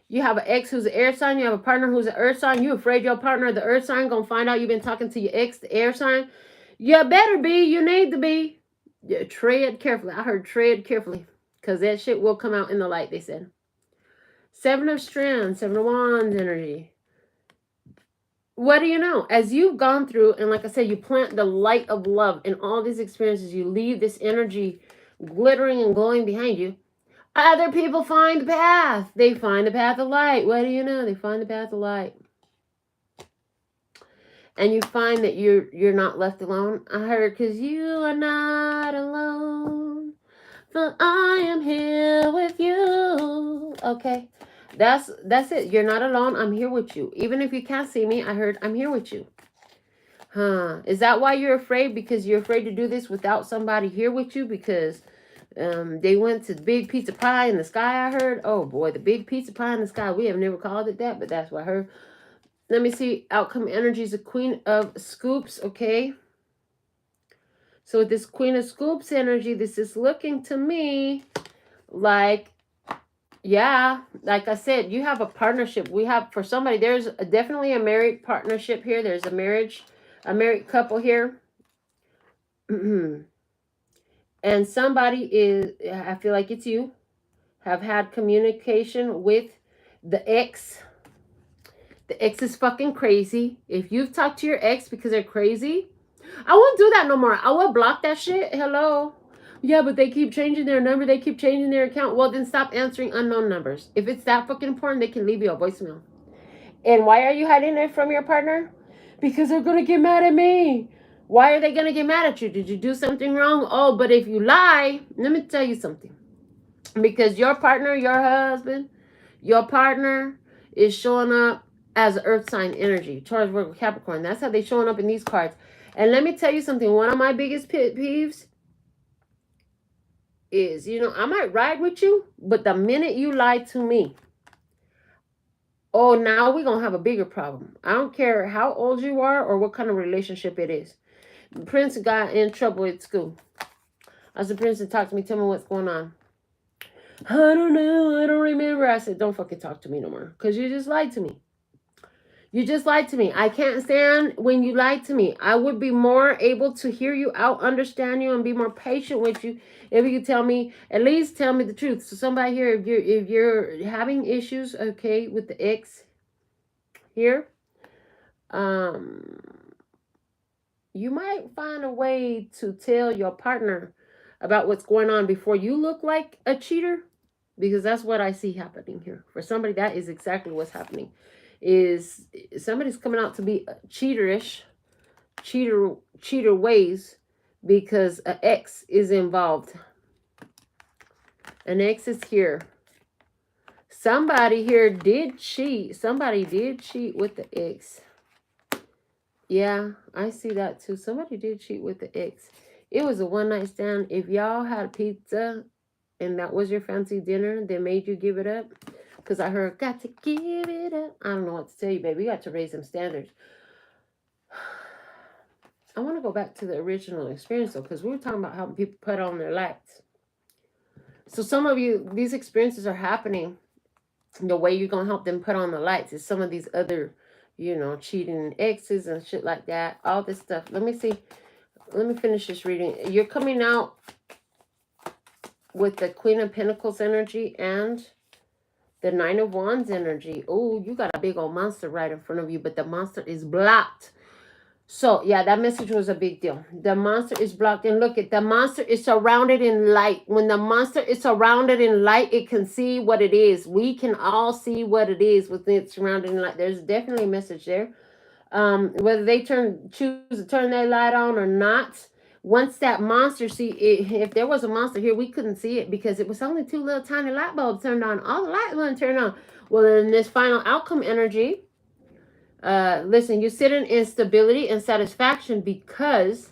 You have an ex who's an air sign. You have a partner who's an earth sign. You're afraid your partner, the earth sign, gonna find out you've been talking to your ex, the air sign. You better be. You need to be. Yeah, tread carefully. I heard tread carefully. Because that shit will come out in the light, they said. 7 of Strands, 7 of Wands energy. What do you know? As you've gone through, and like I said, you plant the light of love in all these experiences, you leave this energy glittering and glowing behind you. Other people find the path. They find the path of light. What do you know? They find the path of light. And you find that you're not left alone. I heard, because you are not alone. For I am here with you. Okay. That's it. You're not alone. I'm here with you. Even if you can't see me, I heard I'm here with you. Is that why you're afraid? Because you're afraid to do this without somebody here with you? Because they went to the big pizza pie in the sky, I heard. Oh boy, the big pizza pie in the sky. We have never called it that, but that's what I heard. Let me see. Outcome energy is a Queen of Scoops. Okay. So with this Queen of Scoops energy, this is looking to me like, yeah, like I said, you have a partnership. We have, for somebody, there's definitely a married partnership here. There's a married couple here. And somebody is, I feel like it's you, have had communication with the ex. The ex is fucking crazy. If you've talked to your ex because they're crazy, I won't do that no more. I will block that shit. Hello. Yeah, but they keep changing their number. They keep changing their account. Well, then stop answering unknown numbers. If it's that fucking important, they can leave you a voicemail. And why are you hiding it from your partner? Because they're going to get mad at me. Why are they going to get mad at you? Did you do something wrong? Oh, but if you lie, let me tell you something. Because your partner, your husband, your partner is showing up as earth sign energy. Taurus, Virgo, Capricorn. That's how they're showing up in these cards. And let me tell you something. One of my biggest pet peeves is, you know, I might ride with you, but the minute you lie to me, oh, now we're going to have a bigger problem. I don't care how old you are or what kind of relationship it is. Prince got in trouble at school. I said, Prince, talk to me. Tell me what's going on. I don't know. I don't remember. I said, don't fucking talk to me no more. Because you just lied to me. You just lied to me. I can't stand when you lied to me. I would be more able to hear you out, understand you, and be more patient with you if you could tell me, at least tell me the truth. So somebody here, if you're having issues, okay, with the ex here, you might find a way to tell your partner about what's going on before you look like a cheater, because that's what I see happening here. For somebody, that is exactly what's happening. Is somebody's coming out to be cheater ways because an ex is involved. An ex is here. Somebody here did cheat. Somebody did cheat with the ex. Yeah, I see that too. Somebody did cheat with the ex. It was a one-night stand. If y'all had pizza and that was your fancy dinner, they made you give it up. Because I heard, got to give it up. I don't know what to tell you, baby. We got to raise them standards. I want to go back to the original experience, though, because we were talking about how people put on their lights. So some of you, these experiences are happening. The way you're going to help them put on the lights is some of these other, you know, cheating exes and shit like that. All this stuff. Let me see. Let me finish this reading. You're coming out with the Queen of Pentacles energy and the 9 of Wands energy. Oh, you got a big old monster right in front of you, but the monster is blocked. So, yeah, that message was a big deal. The monster is blocked. And look, the monster is surrounded in light. When the monster is surrounded in light, it can see what it is. We can all see what it is with it surrounded in light. There's definitely a message there. Whether they choose to turn their light on or not, once that monster, if there was a monster here, we couldn't see it because it was only 2 little tiny light bulbs turned on. All the light wouldn't turn on. Well, in this final outcome energy, listen, you sit in instability and satisfaction because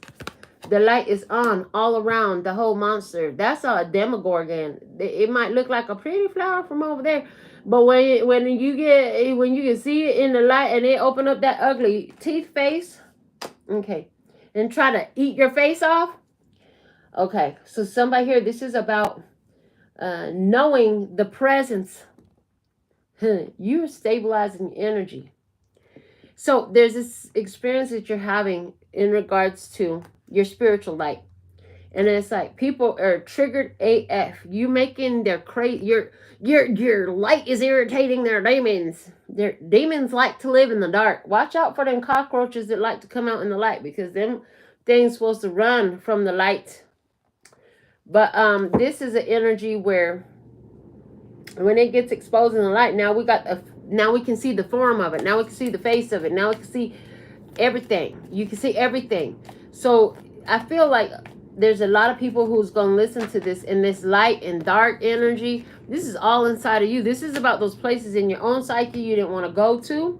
The light is on all around the whole monster. That's a demogorgon. It might look like a pretty flower from over there, but when you can see it in the light and it open up that ugly teeth face, okay, and try to eat your face off. Okay, so somebody here, this is about knowing the presence. You're stabilizing energy. So there's this experience that you're having in regards to your spiritual light. And it's like people are triggered AF. You making their your light is irritating their demons. Their demons like to live in the dark. Watch out for them cockroaches that like to come out in the light, because them things supposed to run from the light. But this is an energy where when it gets exposed in the light, now we can see the form of it. Now we can see the face of it. Now we can see everything. You can see everything. So I feel like there's a lot of people who's going to listen to this, in this light and dark energy. This is all inside of you. This is about those places in your own psyche you didn't want to go to.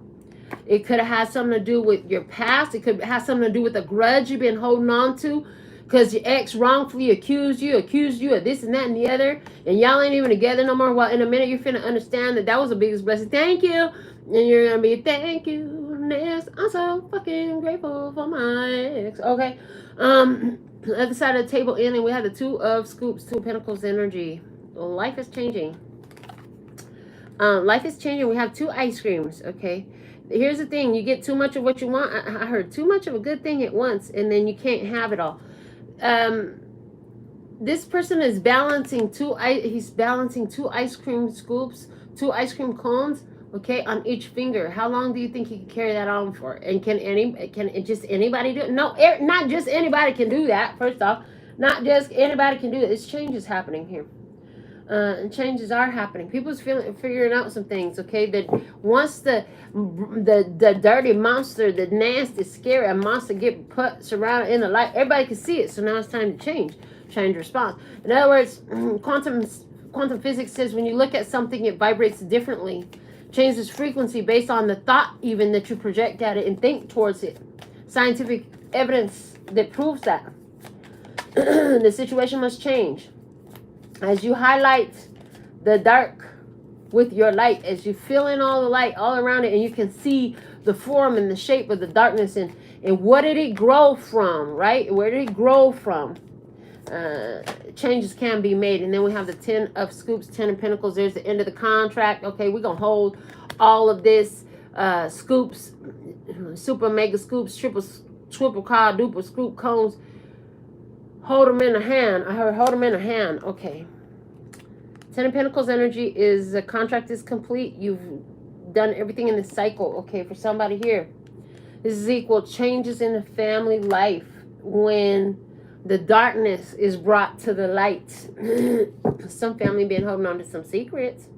It could have had something to do with your past. It could have something to do with a grudge you've been holding on to because your ex wrongfully accused you of this and that and the other, and y'all ain't even together no more. Well, in a minute you're finna understand that was the biggest blessing. Thank you. And you're gonna be, thank you, Ness. I'm so fucking grateful for my ex. Okay. Other side of the table in, and we have the Two of Scoops, Two of Pentacles energy. Life is changing. Life is changing. We have two ice creams. Okay. Here's the thing. You get too much of what you want. I heard too much of a good thing at once, and then you can't have it all. This person is balancing he's balancing two ice cream scoops, two ice cream cones, okay, on each finger. How long do you think he can carry that on for? And can just anybody do it? No, not just anybody can do that. First off, not just anybody can do it. It's changes happening here. And changes are happening. People's figuring out some things, okay? That once the dirty monster, the nasty, scary monster get put surrounded in the light, everybody can see it. So now it's time to change response. In other words, quantum physics says when you look at something, it vibrates differently, changes frequency based on the thought even that you project at it and think towards it. Scientific evidence that proves that. The situation must change. As you highlight the dark with your light, as you fill in all the light all around it, and you can see the form and the shape of the darkness, and what did it grow from, right? Where did it grow from? Changes can be made. And then we have the 10 of Scoops, 10 of Pentacles. There's the end of the contract. Okay, we're going to hold all of this scoops, super mega scoops, triple quadruple scoop cones. Hold them in a hand. I heard hold them in a hand. Okay. 10 of Pentacles energy is the contract is complete. You've done everything in the cycle. Okay, for somebody here, this is equal changes in the family life when the darkness is brought to the light. Some family been holding on to some secrets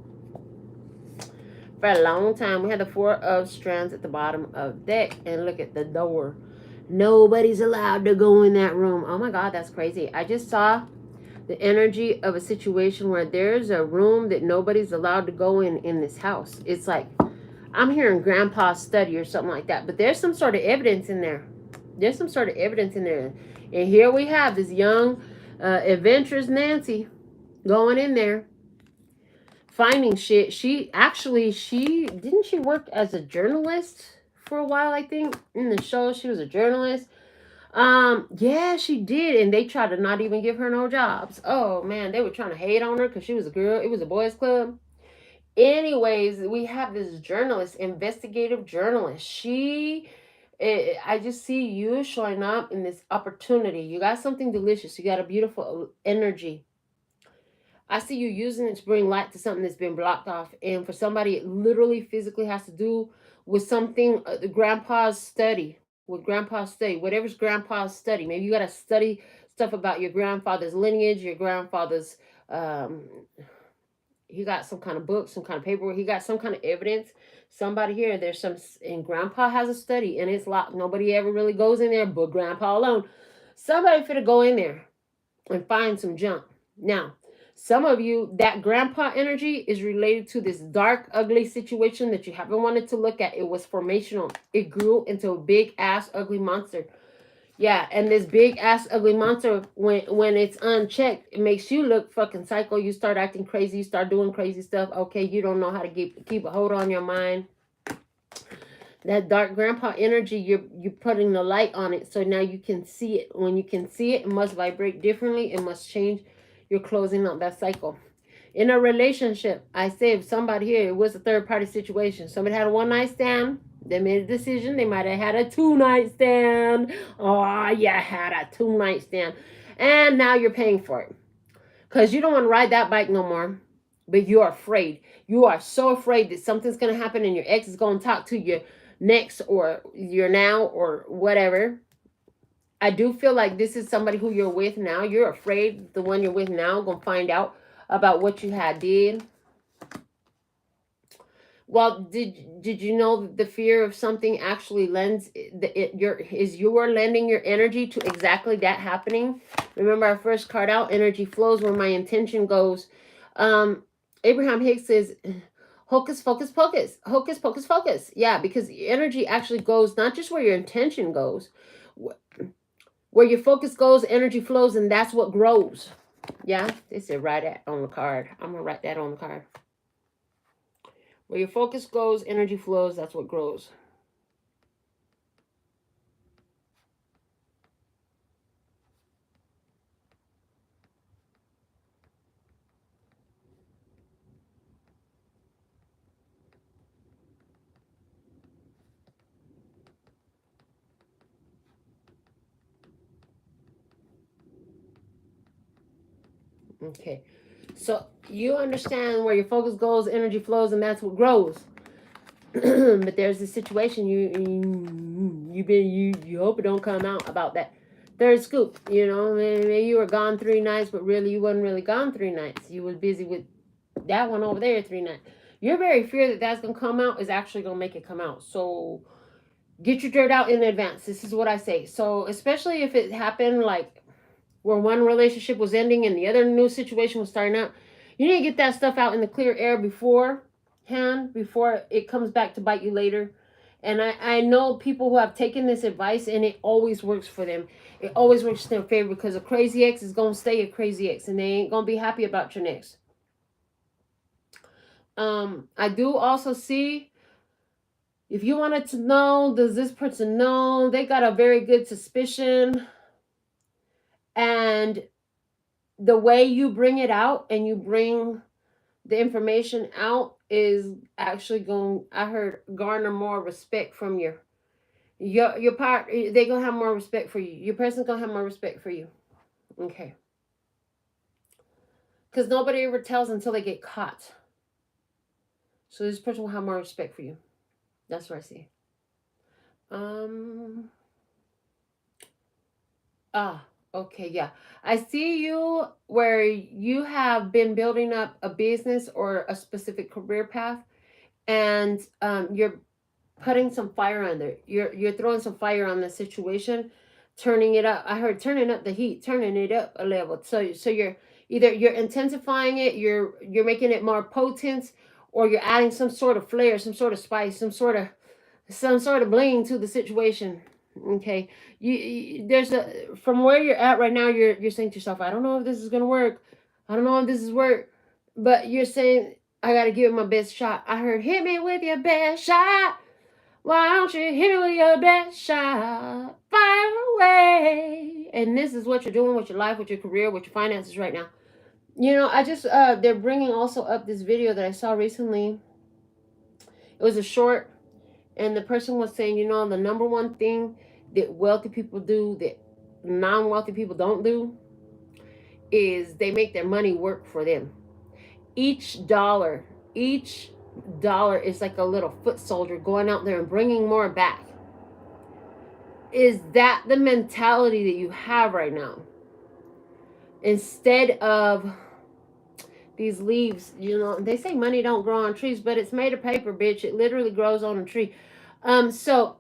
for a long time. We had the 4 of Strands at the bottom of the deck, and look at the door. Nobody's allowed to go in that room. Oh my God, that's crazy. I just saw the energy of a situation where there's a room that nobody's allowed to go in this house. It's like, I'm hearing grandpa's study or something like that, but there's some sort of evidence in there. There's some sort of evidence in there. And here we have this young, adventurous Nancy going in there, finding shit. Didn't she work as a journalist for a while, I think, in the show? She was a journalist. Yeah, she did. And they tried to not even give her no jobs. Oh, man, they were trying to hate on her because she was a girl. It was a boys' club. Anyways, we have this journalist, investigative journalist. I just see you showing up in this opportunity. You got something delicious. You got a beautiful energy. I see you using it to bring light to something that's been blocked off. And for somebody, it literally physically has to do with something, grandpa's study. With grandpa's study. Whatever's grandpa's study. Maybe you got to study stuff about your grandfather's lineage, your grandfather's... he got some kind of book, some kind of paperwork. He got some kind of evidence. Somebody here, there's some, and grandpa has a study and it's locked. Nobody ever really goes in there but grandpa alone. Somebody finna go in there and find some junk. Now, some of you, that grandpa energy is related to this dark, ugly situation that you haven't wanted to look at. It was formational. It grew into a big ass ugly monster. Yeah, and this big ass ugly monster, when it's unchecked, it makes you look fucking psycho. You start acting crazy, you start doing crazy stuff. Okay, you don't know how to keep a hold on your mind. That dark grandpa energy, you're putting the light on it, so now you can see it. When you can see it, it must vibrate differently, it must change. You're closing out that cycle. In a relationship, I say if somebody here, it was a third party situation. Somebody had a one night stand. They made a decision. They might have had a 2 night stand. Oh, yeah, had a 2 night stand. And now you're paying for it. Because you don't want to ride that bike no more. But you're afraid. You are so afraid that something's going to happen and your ex is going to talk to you next or you're now or whatever. I do feel like this is somebody who you're with now. You're afraid the one you're with now going to find out about what you had did. Well, did you know that the fear of something actually lends you are lending your energy to exactly that happening? Remember our first card out, energy flows where my intention goes. Abraham Hicks says hocus pocus pocus, hocus pocus focus. Yeah, because energy actually goes not just where your intention goes, where your focus goes, energy flows, and that's what grows. Yeah, they said write that on the card. I'm gonna write that on the card. Where your focus goes, energy flows, that's what grows. Okay. So you understand where your focus goes, energy flows, and that's what grows. But there's a situation you hope it don't come out about that third scoop. You know, maybe you were gone 3 nights, but really you wasn't really gone 3 nights. You was busy with that one over there 3 nights. Your very fear that that's gonna come out is actually gonna make it come out. So get your dirt out in advance. This is what I say. So especially if it happened like where one relationship was ending and the other new situation was starting out, you need to get that stuff out in the clear air beforehand, before it comes back to bite you later. And I know people who have taken this advice and it always works for them. It always works in their favor because a crazy ex is going to stay a crazy ex and they ain't going to be happy about your next. I do also see, if you wanted to know, does this person know? They got a very good suspicion. And the way you bring it out and you bring the information out is actually going, I heard, garner more respect from your part. They gonna have more respect for you. Your person's gonna have more respect for you. Okay. Because nobody ever tells until they get caught. So this person will have more respect for you. That's what I see. Okay, yeah. I see you where you have been building up a business or a specific career path, and you're putting some fire under it. You're throwing some fire on the situation, turning it up. I heard turning up the heat, turning it up a level. So you're intensifying it, you're making it more potent, or you're adding some sort of flair, some sort of spice, some sort of bling to the situation. Okay, there's a, from where you're at right now, you're saying to yourself, I don't know if this is gonna work. I don't know if this is work, but you're saying I gotta give it my best shot. I heard hit me with your best shot. Why don't you hit me with your best shot? Fire away. And this is what you're doing with your life, with your career, with your finances right now. You know, I just they're bringing also up this video that I saw recently. It was a short, and the person was saying, you know, the number one thing that wealthy people do that non-wealthy people don't do is they make their money work for them. Each dollar is like a little foot soldier going out there and bringing more back. Is that the mentality that you have right now? Instead of these leaves, you know, they say money don't grow on trees, but it's made of paper, bitch. It literally grows on a tree. So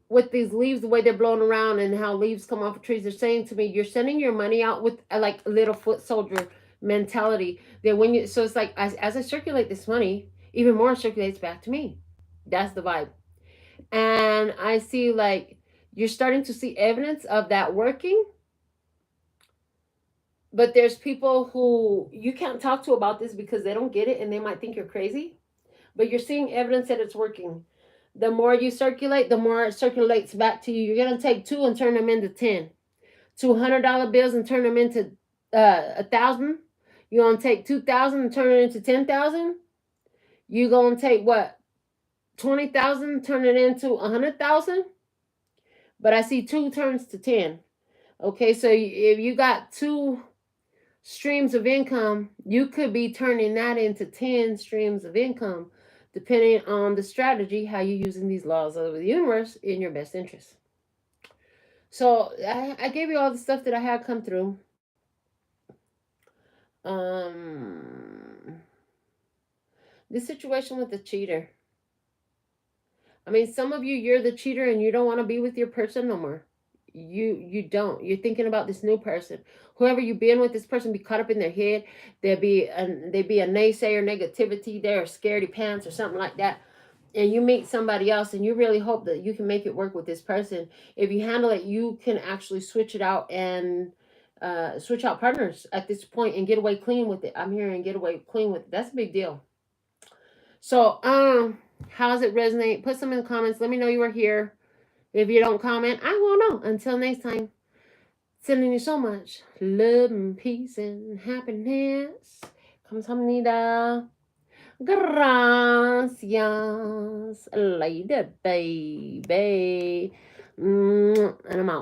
with these leaves, the way they're blown around and how leaves come off of trees, they're saying to me, you're sending your money out with like a little foot soldier mentality. That when you, so it's like as I circulate this money, even more circulates back to me. That's the vibe. And I see like You're starting to see evidence of that working. But there's people who you can't talk to about this because they don't get it and they might think you're crazy. But you're seeing evidence that it's working. The more you circulate, the more it circulates back to you. You're going to take 2 and turn them into 10. $200 bills and turn them into 1,000. You're going to take 2,000 and turn it into 10,000. You're going to take what? 20,000, turn it into 100,000. But I see 2 turns to 10. Okay, so if you got 2 streams of income, you could be turning that into 10 streams of income, depending on the strategy, how you're using these laws of the universe in your best interest. So I gave you all the stuff that I had come through. This situation with the cheater. I mean, some of you, you're the cheater and you don't want to be with your person no more. You don't. You're thinking about this new person. Whoever you've been with, this person be caught up in their head. They'd be a naysayer, negativity. They're scaredy pants or something like that. And you meet somebody else and you really hope that you can make it work with this person. If you handle it, you can actually switch it out and switch out partners at this point and get away clean with it. I'm hearing get away clean with it. That's a big deal. So, how does it resonate? Put some in the comments. Let me know you were here. If you don't comment, I won't know. Until next time, sending you so much love and peace and happiness. 감사합니다. Gracias. Later, baby. And I'm out.